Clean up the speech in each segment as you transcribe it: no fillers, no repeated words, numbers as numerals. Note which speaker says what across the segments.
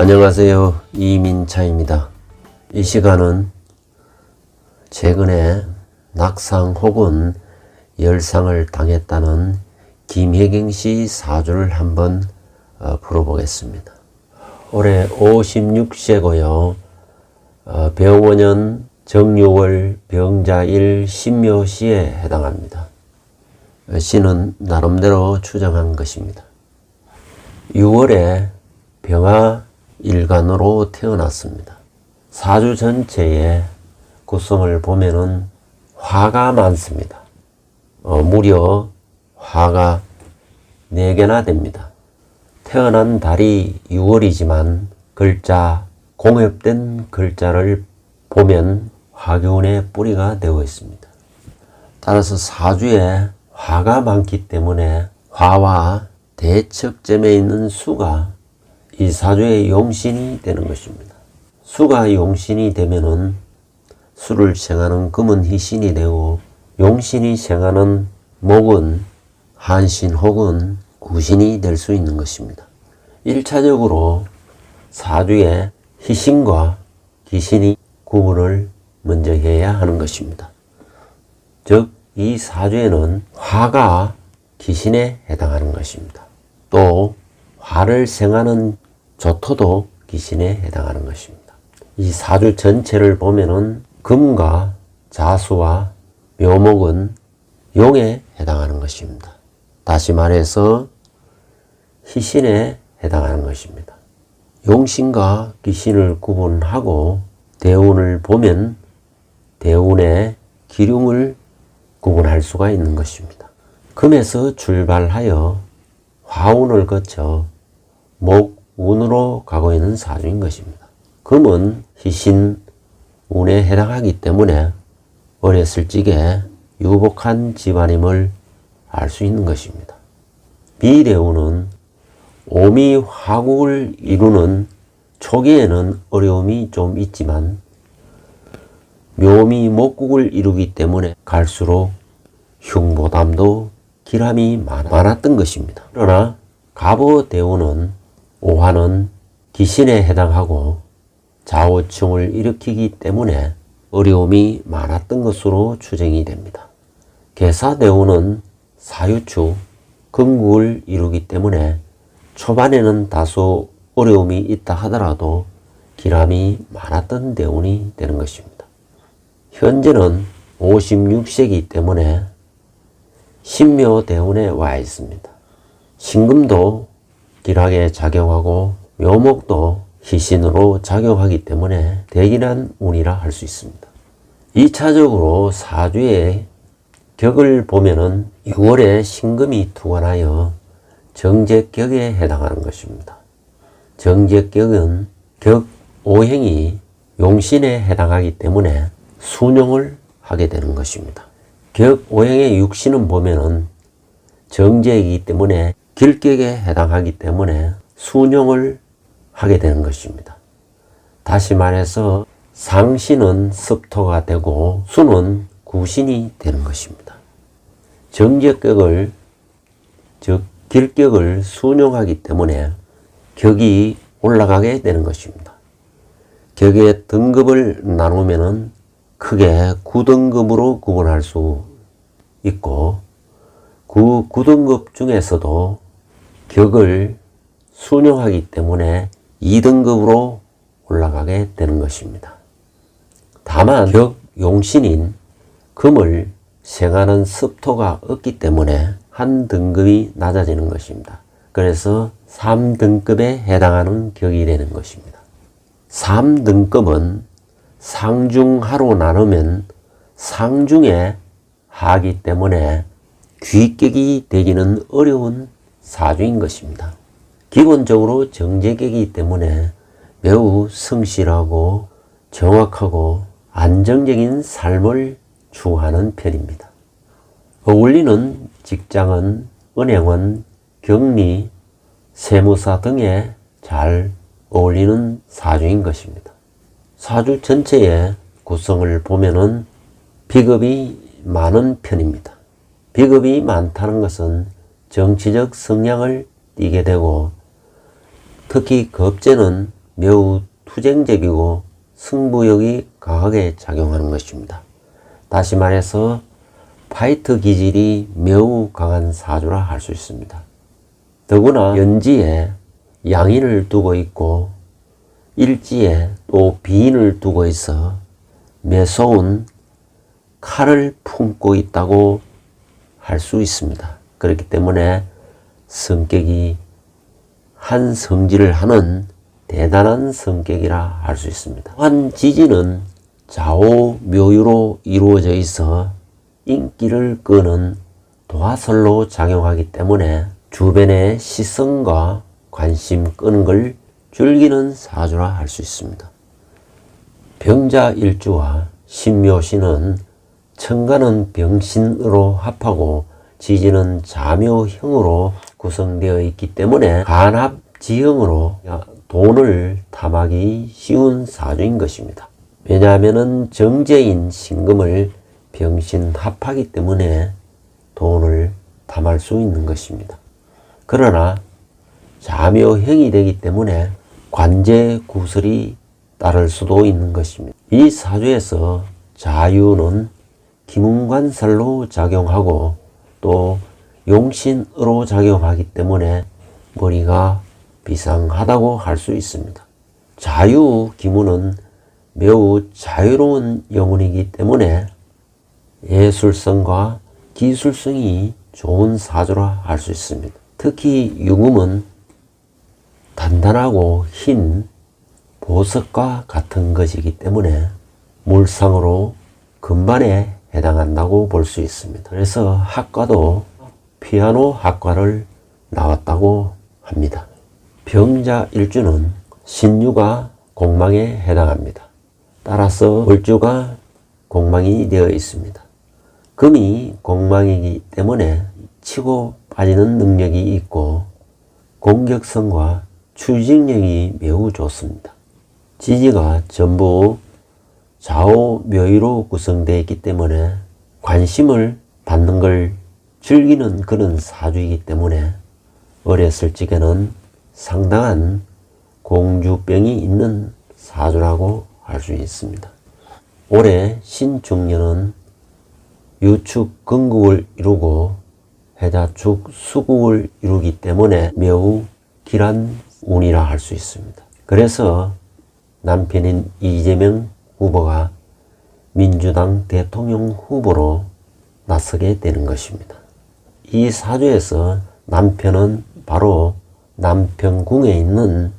Speaker 1: 안녕하세요. 이민차입니다. 이 시간은 최근에 낙상 혹은 열상을 당했다는 김혜경씨 사주를 한번 풀어보겠습니다. 올해 56세고요. 병원년 정유월 병자일 신묘시에 해당합니다. 시는 나름대로 추정한 것입니다. 6월에 병화 일간으로 태어났습니다. 사주 전체의 구성을 보면은 화가 많습니다. 무려 화가 4개나 됩니다. 태어난 달이 6월이지만 글자, 공엽된 글자를 보면 화기운의 뿌리가 되어 있습니다. 따라서 사주에 화가 많기 때문에 화와 대척점에 있는 수가 이 사주의 용신이 되는 것입니다. 수가 용신이 되면은 수를 생하는 금은 희신이 되고, 용신이 생하는 목은 한신 혹은 구신이 될 수 있는 것입니다. 1차적으로 사주에 희신과 기신이 구분을 먼저 해야 하는 것입니다. 즉, 이 사주에는 화가 기신에 해당하는 것입니다. 또 화를 생하는 조토도 기신에 해당하는 것입니다. 이 사주 전체를 보면은 금과 자수와 묘목은 용에 해당하는 것입니다. 다시 말해서 희신에 해당하는 것입니다. 용신과 기신을 구분하고 대운을 보면 대운의 기륭을 구분할 수가 있는 것입니다. 금에서 출발하여 화운을 거쳐 목운으로 가고 있는 사주인 것입니다. 금은 희신 운에 해당하기 때문에 어렸을 적에 유복한 집안임을 알 수 있는 것입니다. 미래운은 오미 화국을 이루는 초기에는 어려움이 좀 있지만 묘미 목국을 이루기 때문에 갈수록 흉보담도 기람이 많았던 것입니다. 그러나 갑오대운은 오화는 기신에 해당하고 좌우충을 일으키기 때문에 어려움이 많았던 것으로 추정이 됩니다. 계사대운은 사유축, 금국을 이루기 때문에 초반에는 다소 어려움이 있다 하더라도 기람이 많았던 대운이 되는 것입니다. 현재는 56세이기 때문에 신묘대운에 와 있습니다. 신금도 길하게 작용하고 묘목도 희신으로 작용하기 때문에 대긴한 운이라 할 수 있습니다. 2차적으로 사주의 격을 보면은 6월에 신금이 투관하여 정제격에 해당하는 것입니다. 정제격은 격 5행이 용신에 해당하기 때문에 순용을 하게 되는 것입니다. 격 5행의 육신은 보면은 정제이기 때문에 길격에 해당하기 때문에 순용을 하게 되는 것입니다. 다시 말해서 상신은 습토가 되고 수는 구신이 되는 것입니다. 정제격을, 즉 길격을 순용하기 때문에 격이 올라가게 되는 것입니다. 격의 등급을 나누면은 크게 9등급으로 구분할 수 있고, 그 9등급 중에서도 격을 순용하기 때문에 2등급으로 올라가게 되는 것입니다. 다만 격 용신인 금을 생하는 습토가 없기 때문에 한 등급이 낮아지는 것입니다. 그래서 3등급에 해당하는 격이 되는 것입니다. 3등급은 상중하로 나누면 상중의 하기 때문에 귀격이 되기는 어려운 사주인 것입니다. 기본적으로 정제격이기 때문에 매우 성실하고 정확하고 안정적인 삶을 추구하는 편입니다. 어울리는 직장은 은행원, 격리, 세무사 등에 잘 어울리는 사주인 것입니다. 사주 전체의 구성을 보면은 비겁이 많은 편입니다. 비겁이 많다는 것은 정치적 성향을 띠게 되고, 특히 겁재는 매우 투쟁적이고 승부욕이 강하게 작용하는 것입니다. 다시 말해서 파이터 기질이 매우 강한 사주라 할 수 있습니다. 더구나 연지에 양인을 두고 있고 일지에 또 비인을 두고 있어 매서운 칼을 품고 있다고 할 수 있습니다. 그렇기 때문에 성격이 한 성질을 하는 대단한 성격이라 할 수 있습니다. 또한 지지는 좌우 묘유로 이루어져 있어 인기를 끄는 도화설로 작용하기 때문에 주변의 시선과 관심 끄는 걸 즐기는 사주라 할 수 있습니다. 병자 일주와 신묘신은 천간은 병신으로 합하고 지지는 자묘형으로 구성되어 있기 때문에 간합지형으로 돈을 탐하기 쉬운 사주인 것입니다. 왜냐하면 정제인 신금을 병신합하기 때문에 돈을 탐할 수 있는 것입니다. 그러나 자묘형이 되기 때문에 관제구설이 따를 수도 있는 것입니다. 이 사주에서 자유는 기문관살로 작용하고 또 용신으로 작용하기 때문에 머리가 비상하다고 할 수 있습니다. 자유 기문은 매우 자유로운 영혼이기 때문에 예술성과 기술성이 좋은 사주라 할 수 있습니다. 특히 유금은 단단하고 흰 보석과 같은 것이기 때문에 물상으로 금반에 해당한다고 볼 수 있습니다. 그래서 학과도 피아노 학과를 나왔다고 합니다. 병자 일주는 신유가 공망에 해당합니다. 따라서 월주가 공망이 되어 있습니다. 금이 공망이기 때문에 치고 빠지는 능력이 있고 공격성과 추진력이 매우 좋습니다. 지지가 전부 좌우 묘의로 구성되어 있기 때문에 관심을 받는 걸 즐기는 그런 사주이기 때문에 어렸을 적에는 상당한 공주병이 있는 사주라고 할 수 있습니다. 올해 신중년은 유축 건국을 이루고 해자축 수국을 이루기 때문에 매우 길한 운이라 할 수 있습니다. 그래서 남편인 이재명 후보가 민주당 대통령 후보로 나서게 되는 것입니다. 이 사주에서 남편은 바로 남편궁에 있는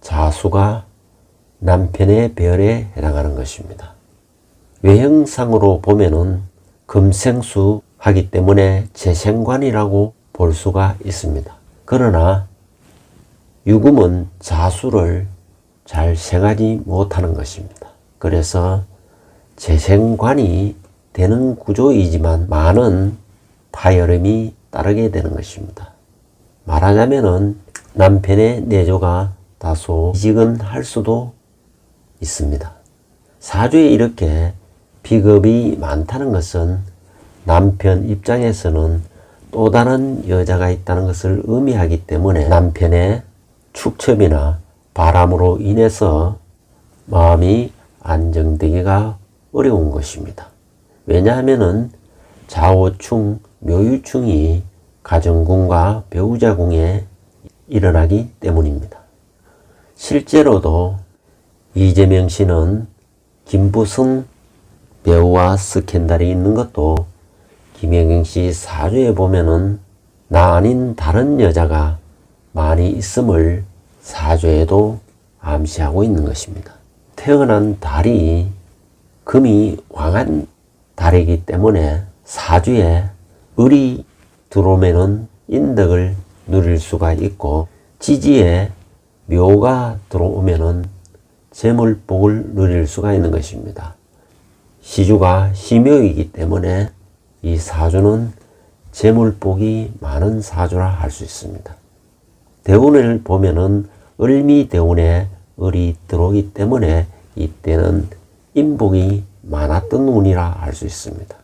Speaker 1: 자수가 남편의 별에 해당하는 것입니다. 외형상으로 보면은 금생수 하기 때문에 재생관이라고 볼 수가 있습니다. 그러나 유금은 자수를 잘 생하지 못하는 것입니다. 그래서 재생관이 되는 구조이지만 많은 파열음이 따르게 되는 것입니다. 말하자면은 남편의 내조가 다소 미지근할 수도 있습니다. 사주에 이렇게 비겁이 많다는 것은 남편 입장에서는 또 다른 여자가 있다는 것을 의미하기 때문에 남편의 축첩이나 바람으로 인해서 마음이 안정되기가 어려운 것입니다. 왜냐하면 자오충, 묘유충이 가정궁과 배우자궁에 일어나기 때문입니다. 실제로도 이재명 씨는 김부승 배우와 스캔들이 있는 것도 김혜경 씨 사주에 보면은 나 아닌 다른 여자가 많이 있음을 사주에도 암시하고 있는 것입니다. 태어난 달이 금이 왕한 달이기 때문에 사주에 을이 들어오면은 인덕을 누릴 수가 있고 지지에 묘가 들어오면은 재물복을 누릴 수가 있는 것입니다. 시주가 시묘이기 때문에 이 사주는 재물복이 많은 사주라 할 수 있습니다. 대운을 보면은 을미대운에 을이 들어오기 때문에 이때는 인복이 많았던 운이라 할 수 있습니다.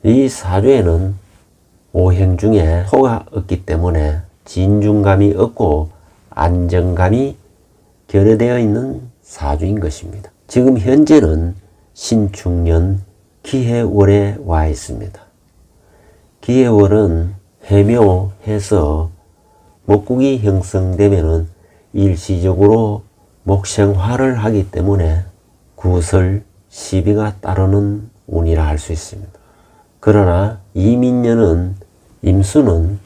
Speaker 1: 이 사주에는 오행 중에 토가 없기 때문에 진중감이 없고 안정감이 결여되어 있는 사주인 것입니다. 지금 현재는 신축년 기해월에 와 있습니다. 기해월은 해묘해서 목국이 형성되면은 일시적으로 목생화를 하기 때문에 구설, 시비가 따르는 운이라 할 수 있습니다. 그러나 이민년은 임수는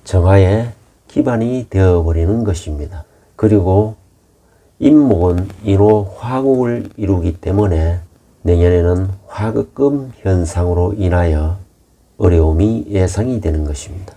Speaker 1: 정화의 기반이 되어버리는 것입니다. 그리고 임목은 인호 화국을 이루기 때문에 내년에는 화급금 현상으로 인하여 어려움이 예상이 되는 것입니다.